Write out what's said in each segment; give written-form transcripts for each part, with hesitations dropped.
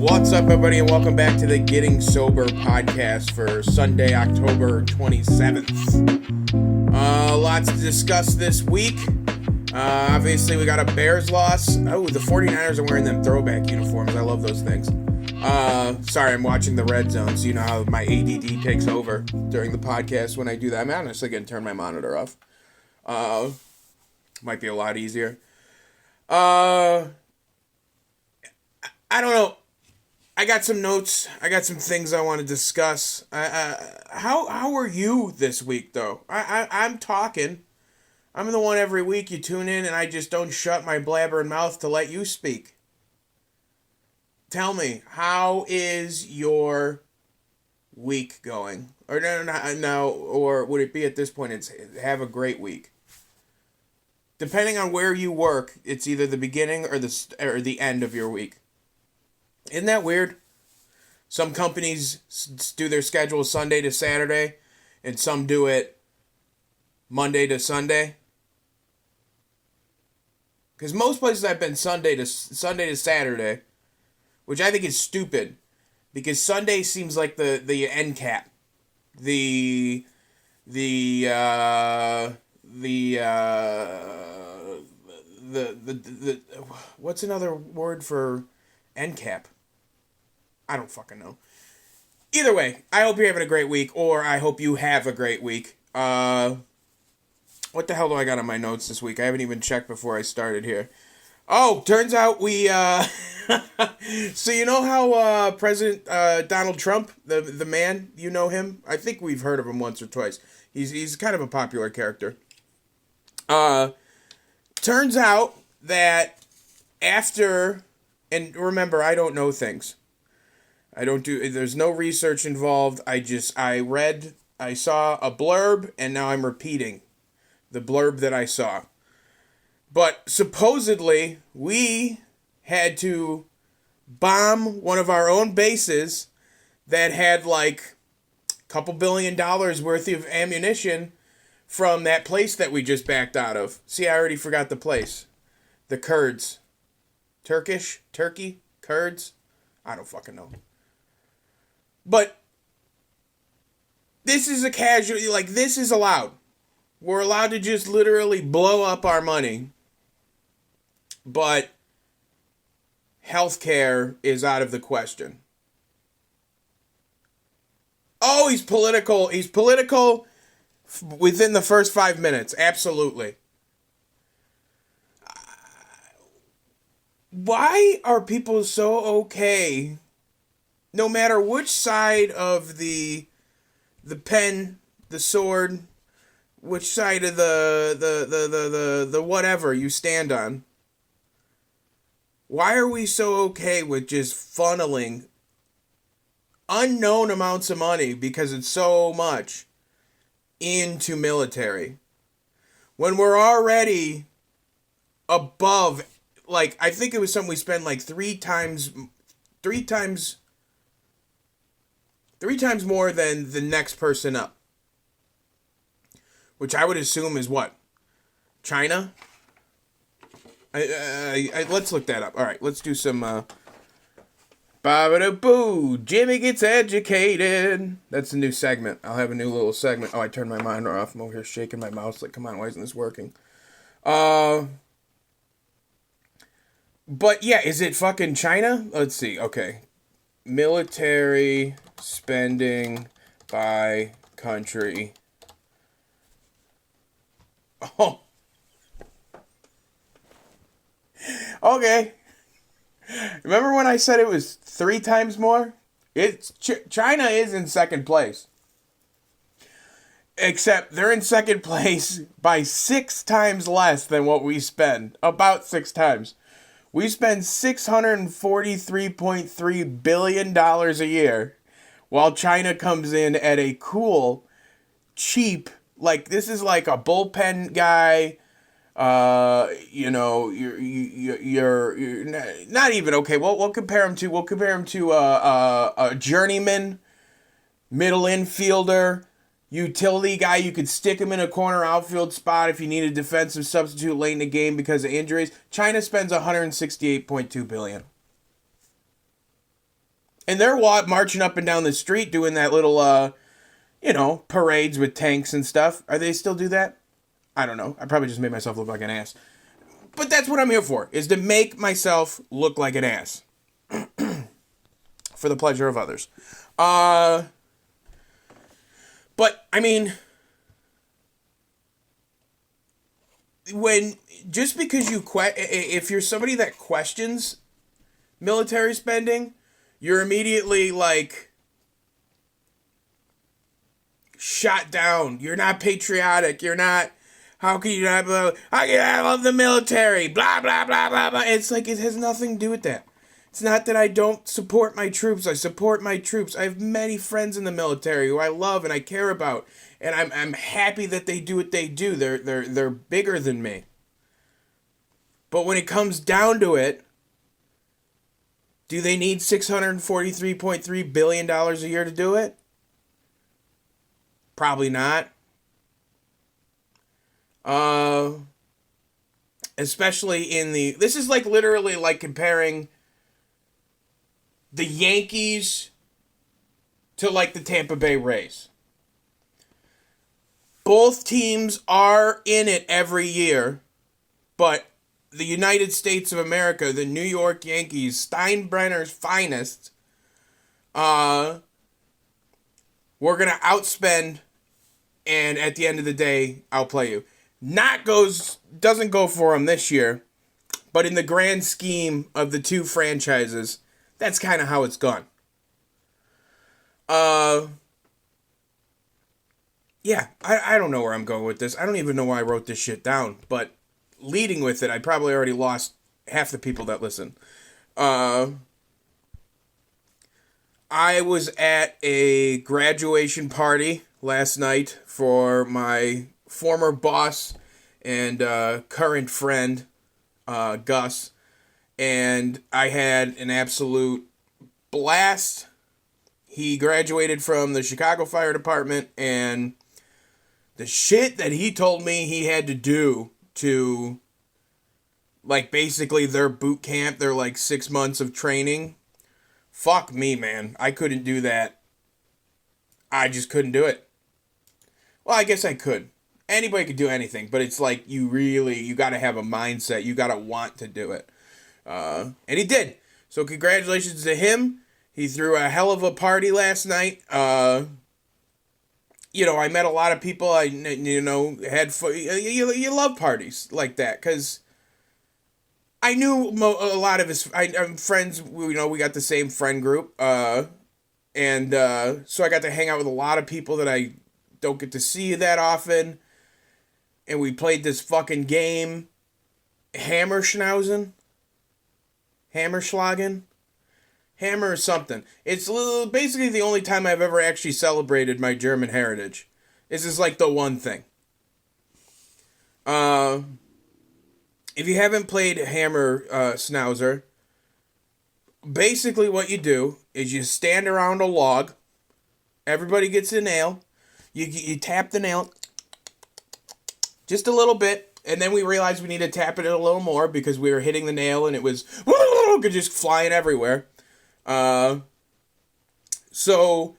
What's up, everybody, and welcome back to the Getting Sober podcast for Sunday, October 27th. Lots to discuss this week. Obviously, we got a Bears loss. Oh, the 49ers are wearing them throwback uniforms. I love those things. Sorry, I'm watching the Red Zone, so you know how my ADD takes over during the podcast when I do that. I'm honestly going to turn my monitor off. Might be a lot easier. I don't know. I got some notes. I got some things I want to discuss. How are you this week, though? I'm talking. I'm the one every week you tune in, and I just don't shut my blabbering mouth to let you speak. Tell me, how is your week going? Or no, or would it be at this point? It's have a great week. Depending on where you work, it's either the beginning or the end of your week. Isn't that weird? Some companies do their schedule Sunday to Saturday, and some do it Monday to Sunday. Because most places I've been Sunday to Saturday, which I think is stupid, because Sunday seems like the end cap, the what's another word for end cap? I don't fucking know. Either way, I hope you're having a great week, or I hope you have a great week. What the hell do I got on my notes this week? I haven't even checked before I started here. Oh, turns out we, so you know how, President, Donald Trump, the man, you know him? I think we've heard of him once or twice. He's kind of a popular character. Turns out that after, and remember, I don't know things. There's no research involved. I saw a blurb, and now I'm repeating the blurb that I saw. But supposedly, we had to bomb one of our own bases that had like a couple $2 billion worth of ammunition from that place that we just backed out of. See, I already forgot the place. The Kurds. Turkey? Kurds? I don't fucking know. But this is this is allowed. We're allowed to just literally blow up our money. But healthcare is out of the question. Oh, he's political. He's political within the first 5 minutes. Absolutely. Why are people so okay, no matter which side of the pen, the sword, which side of the whatever you stand on? Why are we so okay with just funneling unknown amounts of money, because it's so much, into military, when we're already above, like, I think it was something we spent like three times more than the next person up, which I would assume is what? China? Let's look that up. All right, let's do some Ba-ba-da-boo, Jimmy gets educated. That's a new segment. I'll have a new little segment. Oh, I turned my monitor off. I'm over here shaking my mouse like, come on, why isn't this working? But yeah, is it fucking China? Let's see. Okay. Military spending by country. Oh. Okay. Remember when I said it was 3 times more? China is in second place. Except they're in second place by 6 times less than what we spend. About 6 times. We spend $643.3 billion a year, while China comes in at a cool, cheap, like, this is like a bullpen guy. You're not even okay. We'll compare him to a journeyman, middle infielder, utility guy. You could stick him in a corner outfield spot if you need a defensive substitute late in the game because of injuries. China spends $168.2 billion. And they're marching up and down the street doing that little, parades with tanks and stuff. Are they still do that? I don't know. I probably just made myself look like an ass. But that's what I'm here for, is to make myself look like an ass. For the pleasure of others. But, I mean, just because if you're somebody that questions military spending, you're immediately, like, shot down. You're not patriotic. You're not, how can you not, I love the military, blah, blah, blah, blah, blah. It's like, it has nothing to do with that. It's not that I don't support my troops. I support my troops. I have many friends in the military who I love and I care about, and I'm happy that they do what they do. They're bigger than me. But when it comes down to it, do they need $643.3 billion a year to do it? Probably not. Especially this is like literally like comparing the Yankees to like the Tampa Bay Rays. Both teams are in it every year, but the United States of America, the New York Yankees, Steinbrenner's finest, we're going to outspend and at the end of the day, outplay you. Doesn't go for them this year, but in the grand scheme of the two franchises, that's kind of how it's gone. Yeah, I don't know where I'm going with this. I don't even know why I wrote this shit down, but leading with it, I probably already lost half the people that listen. I was at a graduation party last night for my former boss and current friend, Gus, and I had an absolute blast. He graduated from the Chicago Fire Department, and the shit that he told me he had to do to, like, basically their boot camp, their, like, 6 months of training, fuck me, man. I couldn't do that. I just couldn't do it. Well, I guess I could. Anybody could do anything, but it's like you gotta have a mindset. You gotta want to do it. And he did. So congratulations to him. He threw a hell of a party last night. I met a lot of people. Had fun. You love parties like that because I knew a lot of his. I'm friends. We got the same friend group. So I got to hang out with a lot of people that I don't get to see that often. And we played this fucking game, Hammerschlagen, Hammer or something. It's basically the only time I've ever actually celebrated my German heritage. This is like the one thing. If you haven't played Hammer Schnauzer, basically what you do is you stand around a log. Everybody gets a nail. You tap the nail just a little bit, and then we realized we need to tap it a little more because we were hitting the nail and it was just flying everywhere. So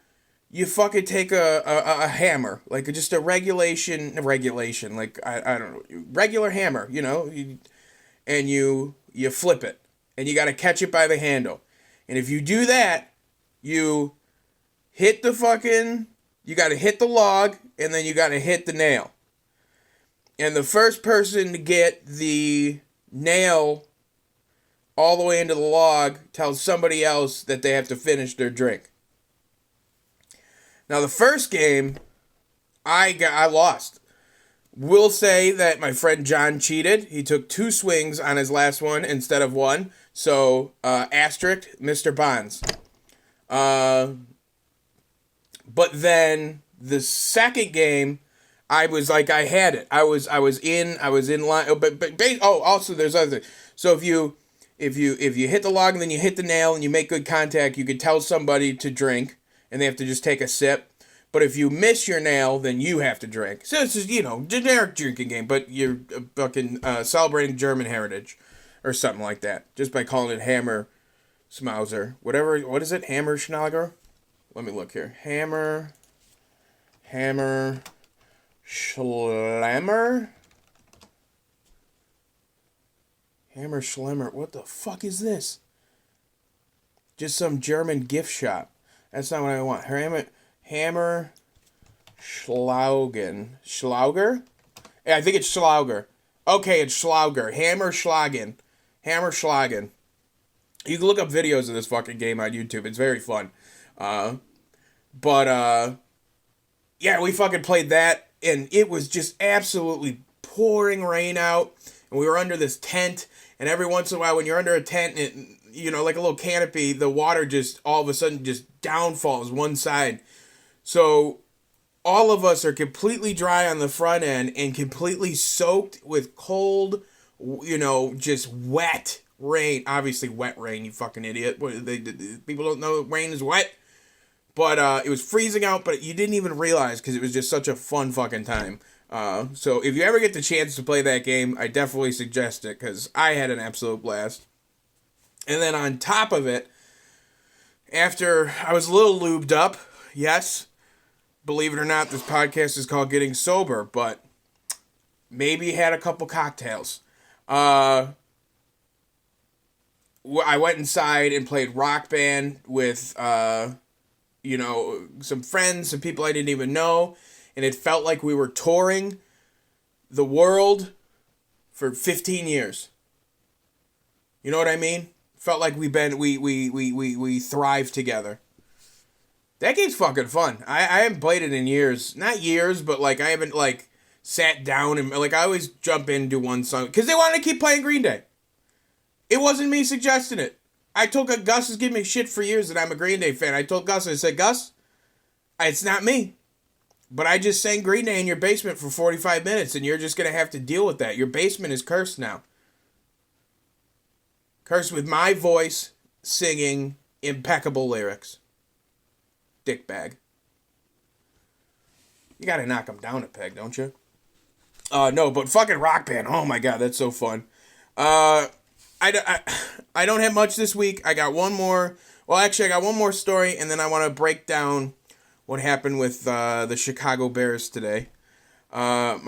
you fucking take a hammer, like just a regulation, like I don't know, regular hammer, and you flip it, and you got to catch it by the handle, and if you do that, you got to hit the log, and then you got to hit the nail, and the first person to get the nail all the way into the log tells somebody else that they have to finish their drink. Now, the first game, I lost. We'll say that my friend John cheated. He took 2 swings on his last one instead of 1. So, asterisk, Mr. Bonds. But then the second game, I was like, I had it. I was in line. Also there's other things. So if you hit the log and then you hit the nail and you make good contact, you could tell somebody to drink and they have to just take a sip. But if you miss your nail, then you have to drink. So it's just, generic drinking game, but you're fucking celebrating German heritage or something like that, just by calling it Hammer Smauser. Whatever. What is it? Hammer Schnlager? Let me look here. Hammer Schlemmer? Hammer Schlemmer. What the fuck is this? Just some German gift shop. That's not what I want. Hammer Schlaugen. Schlauger? Yeah, I think it's Schlauger. Okay, it's Schlauger. Hammer Schlagen. You can look up videos of this fucking game on YouTube. It's very fun. Yeah, we fucking played that, and it was just absolutely pouring rain out, and we were under this tent, and every once in a while when you're under a tent, like a little canopy, the water just all of a sudden just downfalls one side. So all of us are completely dry on the front end and completely soaked with cold, just wet rain. Obviously wet rain, you fucking idiot. People don't know rain is wet. But it was freezing out, but you didn't even realize because it was just such a fun fucking time. So if you ever get the chance to play that game, I definitely suggest it because I had an absolute blast. And then on top of it, after I was a little lubed up, yes, believe it or not, this podcast is called Getting Sober, but maybe had a couple cocktails. I went inside and played Rock Band with, some friends, some people I didn't even know, and it felt like we were touring the world for 15 years. You know what I mean? Felt like we thrived together. That game's fucking fun. I haven't played it in years. Not years, but I haven't sat down and I always jump into one song because they wanted to keep playing Green Day. It wasn't me suggesting it. I told Gus has given me shit for years that I'm a Green Day fan. I told Gus, I said, Gus, it's not me. But I just sang Green Day in your basement for 45 minutes, and you're just going to have to deal with that. Your basement is cursed now. Cursed with my voice singing impeccable lyrics. Dickbag. You got to knock them down a peg, don't you? No, but fucking Rock Band. Oh my God, that's so fun. I don't have much this week. I got one more. Well, actually, I got one more story, and then I want to break down what happened with the Chicago Bears today. So I'm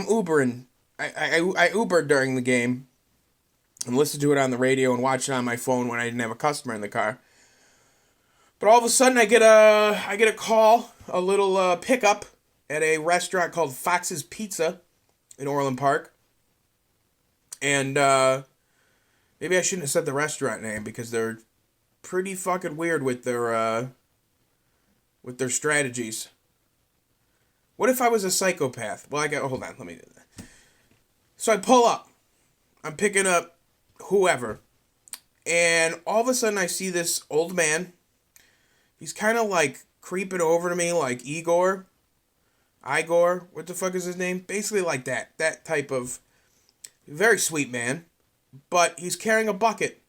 Ubering. I Ubered during the game and listened to it on the radio and watched it on my phone when I didn't have a customer in the car. But all of a sudden, I get a call, a little pickup at a restaurant called Fox's Pizza in Orland Park. And maybe I shouldn't have said the restaurant name because they're pretty fucking weird with their strategies. What if I was a psychopath? Well, hold on, let me do that. So I pull up. I'm picking up whoever. And all of a sudden I see this old man. He's kind of creeping over to me like Igor, what the fuck is his name? Basically like that type of very sweet man, but he's carrying a bucket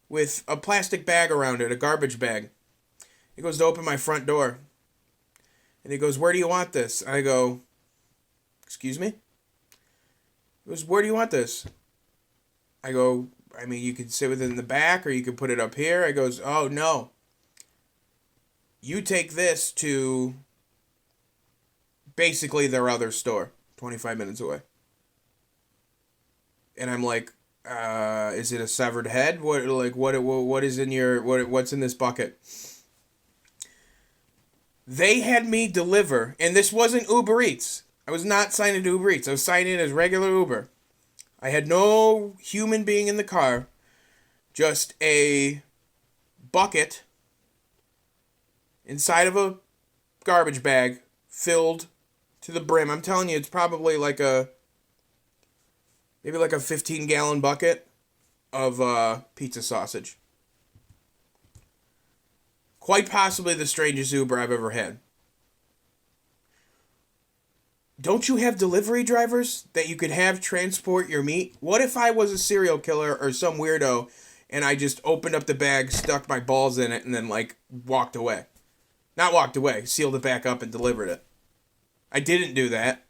with a plastic bag around it, a garbage bag. He goes to open my front door, and he goes, "Where do you want this?" I go, "Excuse me?" He goes, "Where do you want this?" I go, "I mean, you could sit with it in the back, or you could put it up here." I goes, "Oh, no. You take this to basically their other store, 25 minutes away." And I'm like, is it a severed head? What is in what's in this bucket? They had me deliver, and this wasn't Uber Eats. I was not signed into Uber Eats. I was signed in as regular Uber. I had no human being in the car, just a bucket inside of a garbage bag filled to the brim. I'm telling you, it's probably maybe a 15-gallon bucket of pizza sausage. Quite possibly the strangest Uber I've ever had. Don't you have delivery drivers that you could have transport your meat? What if I was a serial killer or some weirdo and I just opened up the bag, stuck my balls in it, and then walked away? Not walked away, sealed it back up and delivered it. I didn't do that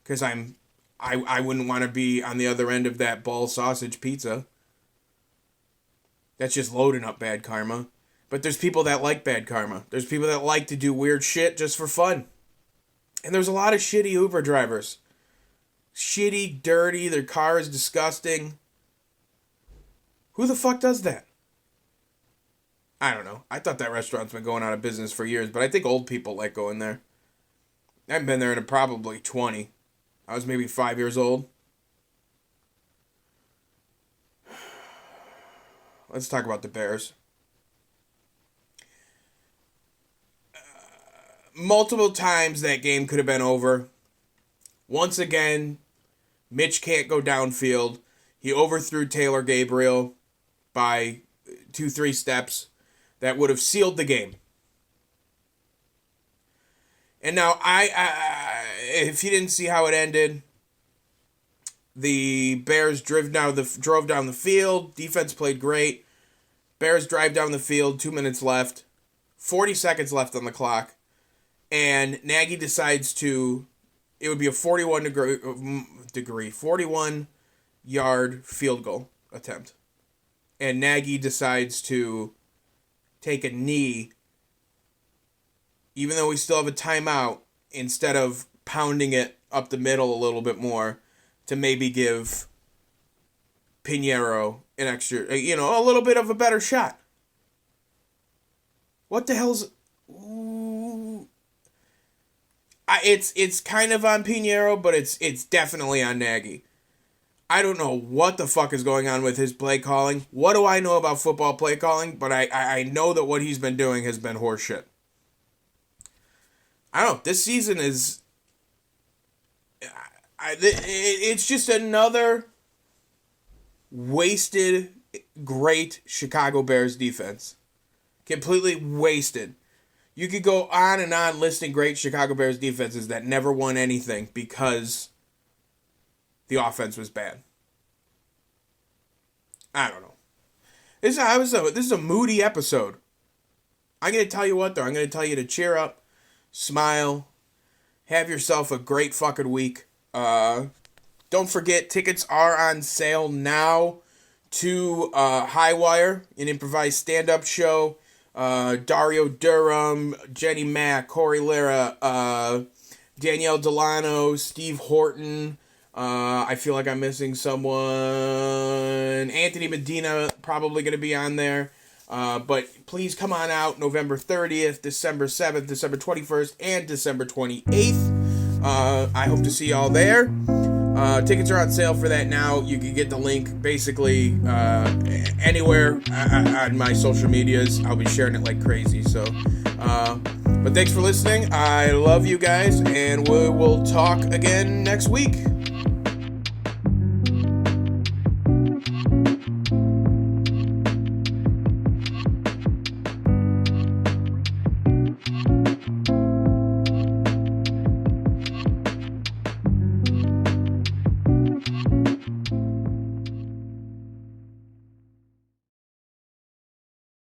because I'm I wouldn't want to be on the other end of that ball sausage pizza. That's just loading up bad karma. But there's people that like bad karma. There's people that like to do weird shit just for fun. And there's a lot of shitty Uber drivers. Shitty, dirty, their car is disgusting. Who the fuck does that? I don't know. I thought that restaurant's been going out of business for years, but I think old people like going there. I haven't been there in probably 20. I was maybe 5 years old. Let's talk about the Bears. Multiple times that game could have been over. Once again, Mitch can't go downfield. He overthrew Taylor Gabriel by 2-3 steps. That would have sealed the game. And now, if you didn't see how it ended, the Bears drove down the field. Defense played great. Bears drive down the field. 2 minutes left. 40 seconds left on the clock. And Nagy decides to... It would be a 41-yard field goal attempt. And Nagy decides to take a knee, even though we still have a timeout, instead of pounding it up the middle a little bit more to maybe give Pinheiro an extra, a little bit of a better shot. What the hell's... It's kind of on Pinheiro, but it's definitely on Nagy. I don't know what the fuck is going on with his play calling. What do I know about football play calling? But I know that what he's been doing has been horseshit. I don't know. This season is... it's just another wasted, great Chicago Bears defense. Completely wasted. You could go on and on listing great Chicago Bears defenses that never won anything because the offense was bad. I don't know. This is a moody episode. I'm going to tell you what, though. I'm going to tell you to cheer up, smile, have yourself a great fucking week. Don't forget, tickets are on sale now to Highwire, an improvised stand-up show. Dario Durham, Jenny Mack, Corey Lara, Danielle Delano, Steve Horton. I feel like I'm missing someone. Anthony Medina probably going to be on there. But please come on out November 30th, December 7th, December 21st, and December 28th. I hope to see y'all there. Tickets are on sale for that now. You can get the link basically anywhere on my social medias. I'll be sharing it like crazy. So, but thanks for listening. I love you guys, and we will talk again next week.